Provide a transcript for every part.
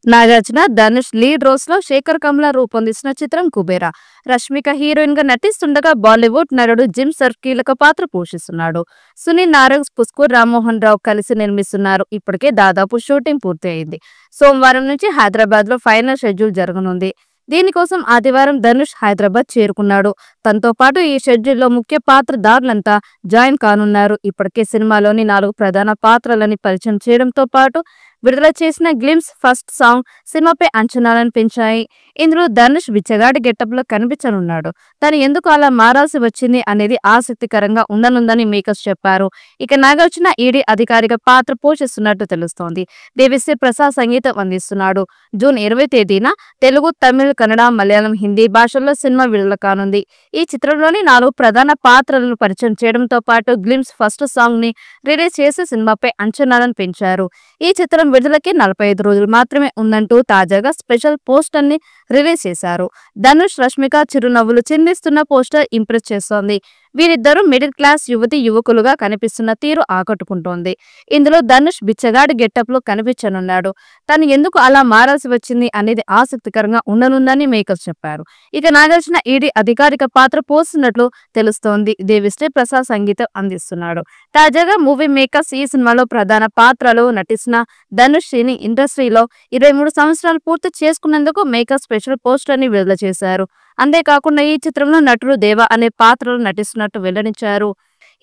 Nagarjuna, Dhanush lead roles లో శేఖర్ కమల రూపొందించిన చిత్రం కుబేరా. రష్మిక హీరోయిన్ గా నటిస్తుండగా బాలీవుడ్ నటుడు జిమ్ సర్ఫ్ కీలక పాత్ర పోషిస్తున్నాడు. సునీల్ నారాయణ్, పుష్కూర్ రామ్మోహన్ రావు కలిసి నిర్మిస్తున్నారు. ఇప్పటికే దాదాపు షూటింగ్ పూర్తి అయింది. సోమవారం నుంచి హైదరాబాద్ లో ఫైనల్ షెడ్యూల్ జరగనుంది. దీనికోసం ఆదివారం ధనుష్ హైదరాబాద్ చేరుకున్నాడు. తనతో పాటు ఈ షెడ్యూల్లో ముఖ్య పాత్రధారులంతా జాయిన్ కానున్నారు. ఇప్పటికే సినిమాలోని 4 ప్రధాన పాత్రలని పరిచయం చేయడంతో పాటు విడుదల చేసిన గ్లిమ్స్ ఫస్ట్ సాంగ్ సినిమాపై అంచనాలను పెంచాయి. ఇందులో ధనుష్ బిచ్చగాడి గెటప్ లో కనిపించనున్నాడు. తను ఎందుకు అలా మారాల్సి వచ్చింది అనేది ఆసక్తికరంగా ఉండనుందని మేకర్స్ చెప్పారు. ఇక నాగార్జున ఈడీ అధికారిక పాత్ర పోషిస్తున్నట్టు తెలుస్తోంది. దేవిశ్రీ ప్రసాద్ సంగీతం అందిస్తున్నాడు. జూన్ 20 తేదీన తెలుగు, తమిళ, కన్నడ, మలయాళం, హిందీ భాషల్లో సినిమా విడుదల కానుంది. ఈ చిత్రంలోని 4 ప్రధాన పాత్రలను పరిచయం చేయడంతో పాటు గ్లిమ్స్ ఫస్ట్ సాంగ్ ని రిలీజ్ చేసి సినిమాపై అంచనాలను పెంచారు. ఈ చిత్రం విడుదలకి 45 రోజులు మాత్రమే ఉందంటూ తాజాగా స్పెషల్ పోస్టర్ ని రిలీజ్ చేశారు. ధనుష్, రష్మిక చిరునవ్వులు చిందిస్తున్న పోస్టర్ ఇంప్రెస్ చేస్తోంది. వీరిద్దరూ మిడిల్ క్లాస్ యువతి యువకులుగా కనిపిస్తున్న తీరు ఆకట్టుకుంటోంది. ఇందులో ధనుష్ బిచ్చగాడి గెటప్ లో కనిపించనున్నాడు. తను ఎందుకు అలా మారాల్సి వచ్చింది అనేది ఆసక్తికరంగా ఉండనుందని మేకర్స్ చెప్పారు. ఇక నాగార్జున ఈడీ అధికారిక పాత్ర పోస్తున్నట్లు తెలుస్తోంది. దేవిశ్రీ ప్రసాద్ సంగీతం అందిస్తున్నాడు. తాజాగా మూవీ మేకర్స్ ఈ సినిమాలో ప్రధాన పాత్రలో నటిస్తున్న ధనుష్ సినీ ఇండస్ట్రీలో 23 సంవత్సరాలు పూర్తి చేసుకున్నందుకు మేకర్స్ స్పెషల్ పోస్టర్ ని విడుదల చేశారు. అంతేకాకుండా ఈ చిత్రంలో నటుడు దేవా అనే పాత్రలో నటిస్తున్నట్టు వెల్లడించారు.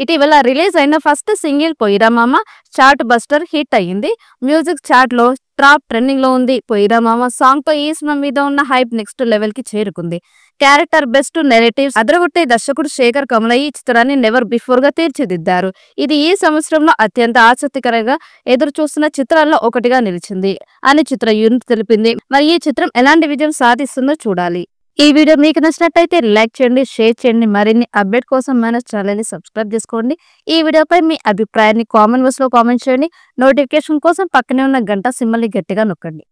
ఇటీవల రిలీజ్ అయిన ఫస్ట్ సింగిల్ పొయ్యిరా మామ చార్ట్ బస్టర్ హిట్ అయ్యింది. మ్యూజిక్ చార్ట్ లో టాప్ ట్రెండింగ్ లో ఉంది. పొయ్యిరా మామ సాంగ్ తో ఈ సినిమా మీద ఉన్న హైప్ నెక్స్ట్ లెవెల్ కి చేరుకుంది. క్యారెక్టర్ బెస్ట్ నెరేటివ్స్ అదరగొట్టే దర్శకుడు శేఖర్ కమల ఈ చిత్రాన్ని నెవర్ బిఫోర్ గా తీర్చిదిద్దారు. ఇది ఈ సంవత్సరంలో అత్యంత ఆసక్తికరంగా ఎదురు చూస్తున్న చిత్రాల్లో ఒకటిగా నిలిచింది అని చిత్ర యూనిట్ తెలిపింది. మరి ఈ చిత్రం ఎలాంటి విజయం సాధిస్తుందో చూడాలి. ఈ వీడియో మీకు నచ్చినట్లయితే లైక్ చేయండి, షేర్ చేయండి. మరిన్ని అప్డేట్ కోసం మన ఛానల్ ని సబ్స్క్రైబ్ చేసుకోండి. ఈ వీడియోపై మీ అభిప్రాయాన్ని కామెంట్ బాక్స్ లో కామెంట్ చేయండి. నోటిఫికేషన్ కోసం పక్కనే ఉన్న గంట సింబల్ ని గట్టిగా నొక్కండి.